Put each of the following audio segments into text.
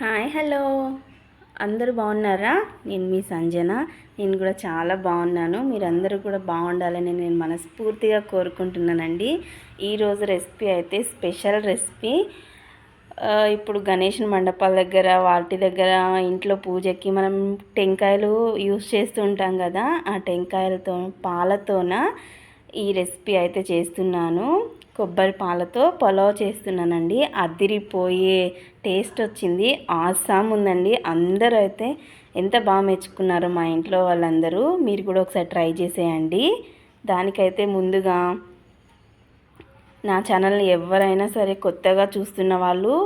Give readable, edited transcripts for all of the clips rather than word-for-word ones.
Hi hello అందరూ బాగున్నారా? నేను మీ సంజన. నేను కూడా చాలా బాగున్నాను. మీరందరూ కూడా బాగుండాలని నేను మనస్ఫూర్తిగా కోరుకుంటున్నానండి. ఈరోజు రెసిపీ అయితే స్పెషల్ రెసిపీ. ఇప్పుడు గణేష్ మండపాల దగ్గర వాటి దగ్గర ఇంట్లో పూజకి మనం టెంకాయలు యూస్ చేస్తూ ఉంటాం కదా, ఆ టెంకాయలతో పాలతోన ఈ రెసిపీ అయితే చేస్తున్నాను. కొబ్బరి పాలతో పులావ్ చేస్తున్నానండి. అదిరిపోయే టేస్ట్ వచ్చింది. ఆసామ్ ఉందండి. అందరూ అయితే ఎంత బాగా మెచ్చుకున్నారో మా ఇంట్లో వాళ్ళందరూ. మీరు కూడా ఒకసారి ట్రై చేసేయండి. దానికైతే ముందుగా నా ఛానల్ని ఎవరైనా సరే కొత్తగా చూస్తున్న వాళ్ళు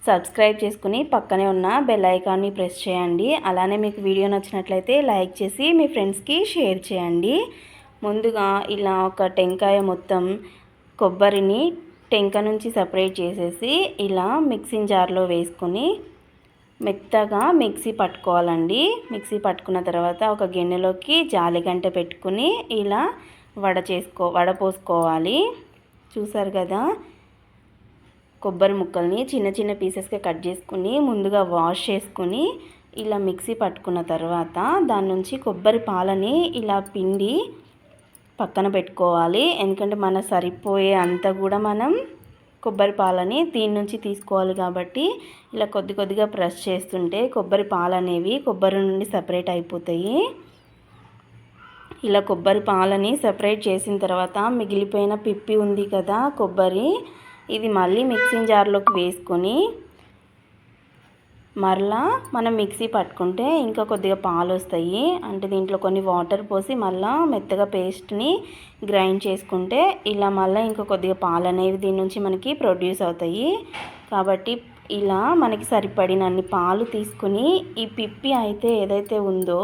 సబ్స్క్రైబ్ చేసుకుని పక్కనే ఉన్న బెల్ ఐకాన్ని ప్రెస్ చేయండి. అలానే మీకు వీడియో నచ్చినట్లయితే లైక్ చేసి మీ ఫ్రెండ్స్కి షేర్ చేయండి. ముందుగా ఇలా ఒక టెంకాయ మొత్తం కొబ్బరిని టెంక నుంచి సపరేట్ చేసేసి ఇలా మిక్సింగ్ జార్లో వేసుకొని మెత్తగా మిక్సీ పట్టుకోవాలండి. మిక్సీ పట్టుకున్న తర్వాత ఒక గిన్నెలోకి జాలిగంట పెట్టుకుని ఇలా వడపోసుకోవాలి. చూసారు కదా, కొబ్బరి ముక్కల్ని చిన్న చిన్న పీసెస్గా కట్ చేసుకుని ముందుగా వాష్ చేసుకుని ఇలా మిక్సీ పట్టుకున్న తర్వాత దాని నుంచి కొబ్బరి పాలని ఇలా పిండి పక్కన పెట్టుకోవాలి. ఎందుకంటే మన సరిపోయే అంత కూడా మనం కొబ్బరి పాలని దీని నుంచి తీసుకోవాలి కాబట్టి ఇలా కొద్ది కొద్దిగా ప్రెస్ చేస్తుంటే కొబ్బరి పాలు అనేవి కొబ్బరి నుండి సపరేట్ అయిపోతాయి. ఇలా కొబ్బరి పాలని సపరేట్ చేసిన తర్వాత మిగిలిపోయిన పిప్పి ఉంది కదా కొబ్బరి, ఇది మళ్ళీ మిక్సింగ్ జార్లోకి వేసుకొని మరలా మనం మిక్సీ పట్టుకుంటే ఇంకా కొద్దిగా పాలు వస్తాయి. అంటే దీంట్లో కొన్ని వాటర్ పోసి మళ్ళీ మెత్తగా పేస్ట్ని గ్రైండ్ చేసుకుంటే ఇలా మళ్ళీ ఇంకా కొద్దిగా పాలు అనేవి దీని నుంచి మనకి ప్రొడ్యూస్ అవుతాయి. కాబట్టి ఇలా మనకి సరిపడినన్ని పాలు తీసుకుని ఈ పిప్పి అయితే ఏదైతే ఉందో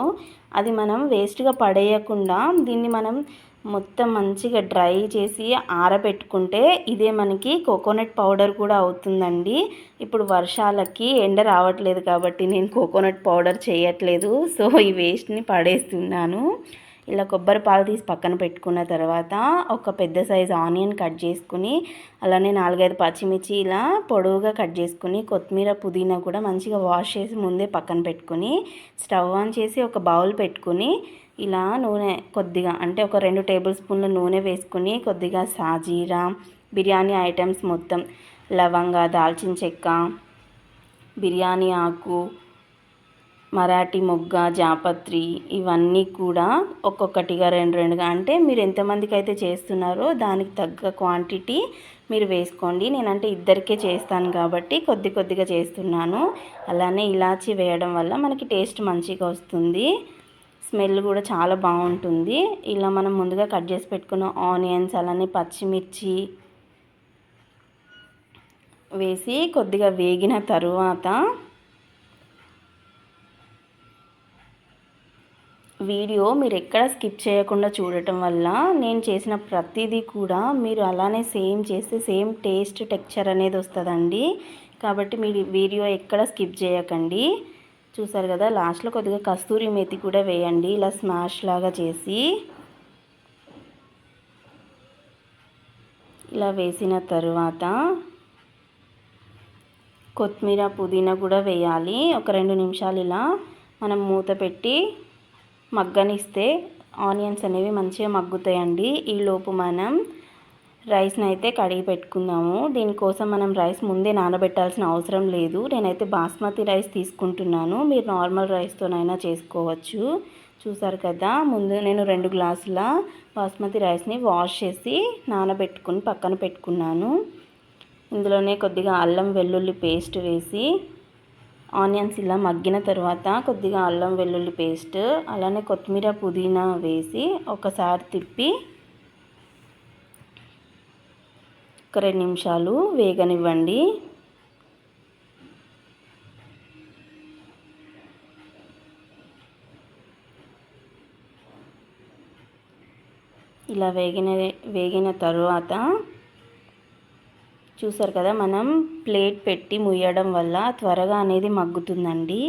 అది మనం వేస్ట్గా పడేయకుండా దీన్ని మనం మొత్తం మంచిగా డ్రై చేసి ఆరబెట్టుకుంటే ఇదే మనకి కోకోనట్ పౌడర్ కూడా అవుతుందండి. ఇప్పుడు వర్షాలకి ఎండ రావట్లేదు కాబట్టి నేను కోకోనట్ పౌడర్ చేయట్లేదు. సో ఈ వేస్ట్ని పడేస్తున్నాను. ఇలా కొబ్బరి పాలు తీసి పక్కన పెట్టుకున్న తర్వాత ఒక పెద్ద సైజు ఆనియన్ కట్ చేసుకుని అలానే 4-5 పచ్చిమిర్చి ఇలా పొడవుగా కట్ చేసుకుని కొత్తిమీర పుదీనా కూడా మంచిగా వాష్ చేసి ముందే పక్కన పెట్టుకుని స్టవ్ ఆన్ చేసి ఒక బౌల్ పెట్టుకుని ఇలా నూనె కొద్దిగా అంటే ఒక 2 టేబుల్ స్పూన్ల నూనె వేసుకుని కొద్దిగా సాజీరా, బిర్యానీ ఐటమ్స్ మొత్తం లవంగా, దాల్చిన చెక్క, బిర్యానీ ఆకు, మరాఠీ మొగ్గ, జాపత్రి ఇవన్నీ కూడా ఒక్కొక్కటిగా 2-2గా అంటే మీరు ఎంతమందికి అయితే చేస్తున్నారో దానికి తగ్గ క్వాంటిటీ మీరు వేసుకోండి. నేనంటే ఇద్దరికే చేస్తాను కాబట్టి కొద్ది కొద్దిగా చేస్తున్నాను. అలానే ఇలాచీ వేయడం వల్ల మనకి టేస్ట్ మంచిగా వస్తుంది, స్మెల్ కూడా చాలా బాగుంటుంది. ఇలా మనం ముందుగా కట్ చేసి పెట్టుకున్న ఆనియన్స్ అలానే పచ్చిమిర్చి వేసి కొద్దిగా వేగిన తరువాత వీడియో మీరు ఎక్కడ స్కిప్ చేయకుండా చూడటం వల్ల నేను చేసిన ప్రతిదీ కూడా మీరు అలానే సేమ్ చేస్తే సేమ్ టేస్ట్ టెక్స్చర్ అనేది వస్తుందండి. కాబట్టి మీరు వీడియో ఎక్కడ స్కిప్ చేయకండి. చూసారు కదా, లాస్ట్లో కొద్దిగా కస్తూరి మేతి కూడా వేయండి ఇలా స్మాష్ లాగా చేసి. ఇలా వేసిన తరువాత కొత్తిమీర పుదీనా కూడా వేయాలి. ఒక 2 నిమిషాలు ఇలా మనం మూత పెట్టి మగ్గనిస్తే ఆనియన్స్ అనేవి మంచిగా మగ్గుతాయండి. ఈలోపు మనం రైస్ని అయితే కడిగి పెట్టుకుందాము. దీనికోసం మనం రైస్ ముందే నానబెట్టాల్సిన అవసరం లేదు. నేనైతే బాస్మతి రైస్ తీసుకుంటున్నాను. మీరు నార్మల్ రైస్తోనైనా చేసుకోవచ్చు. చూసారు కదా, ముందు నేను 2 గ్లాసుల బాస్మతి రైస్ని వాష్ చేసి నానబెట్టుకుని పక్కన పెట్టుకున్నాను. ఇందులోనే కొద్దిగా అల్లం వెల్లుల్లి పేస్ట్ వేసి ఆనియన్స్ ఇలా మగ్గిన తర్వాత కొద్దిగా అల్లం వెల్లుల్లి పేస్ట్ అలానే కొత్తిమీర పుదీనా వేసి ఒకసారి తిప్పి ఒక 2 నిమిషాలు వేగనివ్వండి. ఇలా వేగిన తరువాత చూసారు కదా, మనం ప్లేట్ పెట్టి ముయ్యడం వల్ల త్వరగా అనేది మగ్గుతుందండి.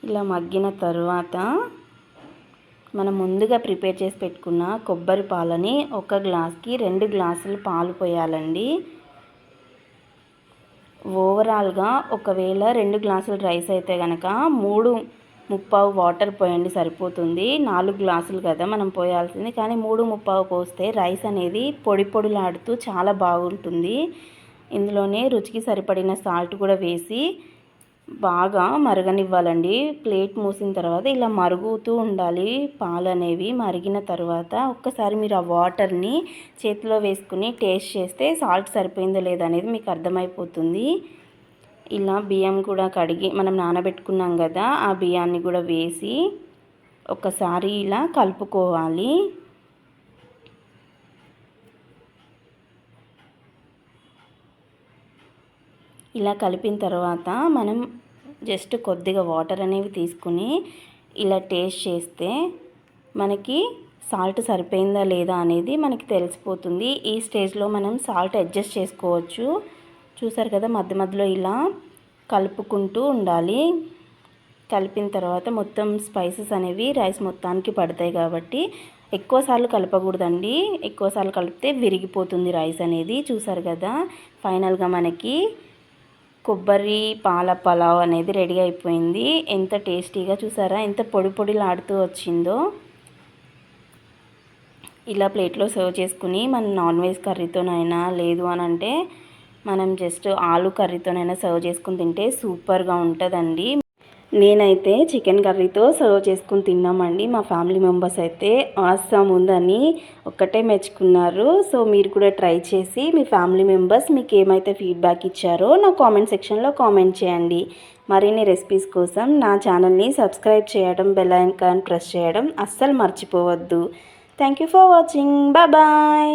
ఇలా మగ్గిన తరువాత మనం ముందుగా ప్రిపేర్ చేసి పెట్టుకున్న కొబ్బరి పాలని ఒక గ్లాస్కి 2 గ్లాసులు పాలు పోయాలండి. ఓవరాల్గా ఒకవేళ 2 గ్లాసులు రైస్ అయితే కనుక 3:15 వాటర్ పోయండి సరిపోతుంది. 4 గ్లాసులు కదా మనం పోయాల్సింది, కానీ 3:15 పోస్తే రైస్ అనేది పొడి పొడిలాడుతూ చాలా బాగుంటుంది. ఇందులోనే రుచికి సరిపడిన సాల్ట్ కూడా వేసి బాగా మరగనివ్వాలండి. ప్లేట్ మూసిన తర్వాత ఇలా మరుగుతూ ఉండాలి. పాలు అనేవి మరిగిన తర్వాత ఒక్కసారి మీరు ఆ వాటర్ని చేతిలో వేసుకుని టేస్ట్ చేస్తే సాల్ట్ సరిపోయిందో లేదో అనేది మీకు అర్థమైపోతుంది. ఇలా బియ్యం కూడా కడిగి మనం నానబెట్టుకున్నాం కదా, ఆ బియ్యాన్ని కూడా వేసి ఒక్కసారి ఇలా కలుపుకోవాలి. ఇలా కలిపిన తర్వాత మనం జస్ట్ కొద్దిగా వాటర్ అనేవి తీసుకుని ఇలా టేస్ట్ చేస్తే మనకి సాల్ట్ సరిపోయిందా లేదా అనేది మనకి తెలిసిపోతుంది. ఈ స్టేజ్లో మనం సాల్ట్ అడ్జస్ట్ చేసుకోవచ్చు. చూసారు కదా, మధ్య మధ్యలో ఇలా కలుపుకుంటూ ఉండాలి. కలిపిన తర్వాత మొత్తం స్పైసెస్ అనేవి రైస్ మొత్తానికి పడతాయి కాబట్టి ఎక్కువసార్లు కలపకూడదండి. ఎక్కువసార్లు కలిపితే విరిగిపోతుంది రైస్ అనేది. చూసారు కదా, ఫైనల్గా మనకి కొబ్బరి పాల పలావ్ అనేది రెడీ అయిపోయింది. ఎంత టేస్టీగా, చూసారా ఎంత పొడి పొడిలాడుతూ వచ్చిందో. ఇలా ప్లేట్లో సర్వ్ చేసుకుని మనం నాన్ వెజ్ కర్రీతోనైనా, లేదు అని అంటే మనం జస్ట్ ఆలు కర్రీతోనైనా సర్వ్ చేసుకుని తింటే సూపర్గా ఉంటుందండి. నేనైతే చికెన్ కర్రీతో సర్వ్ చేసుకుని తిన్నామండి. మా ఫ్యామిలీ మెంబర్స్ అయితే ఆసమ్ ఉందని ఒక్కటే మెచ్చుకున్నారు. సో మీరు కూడా ట్రై చేసి మీ ఫ్యామిలీ మెంబర్స్ మీకు ఏమైతే ఫీడ్బ్యాక్ ఇచ్చారో నా కామెంట్ సెక్షన్లో కామెంట్ చేయండి. మరిన్ని రెసిపీస్ కోసం నా ఛానల్ని సబ్స్క్రైబ్ చేయడం, బెల్ ఐకాన్ ప్రెస్ చేయడం అస్సలు మర్చిపోవద్దు. Thank you for watching. Bye.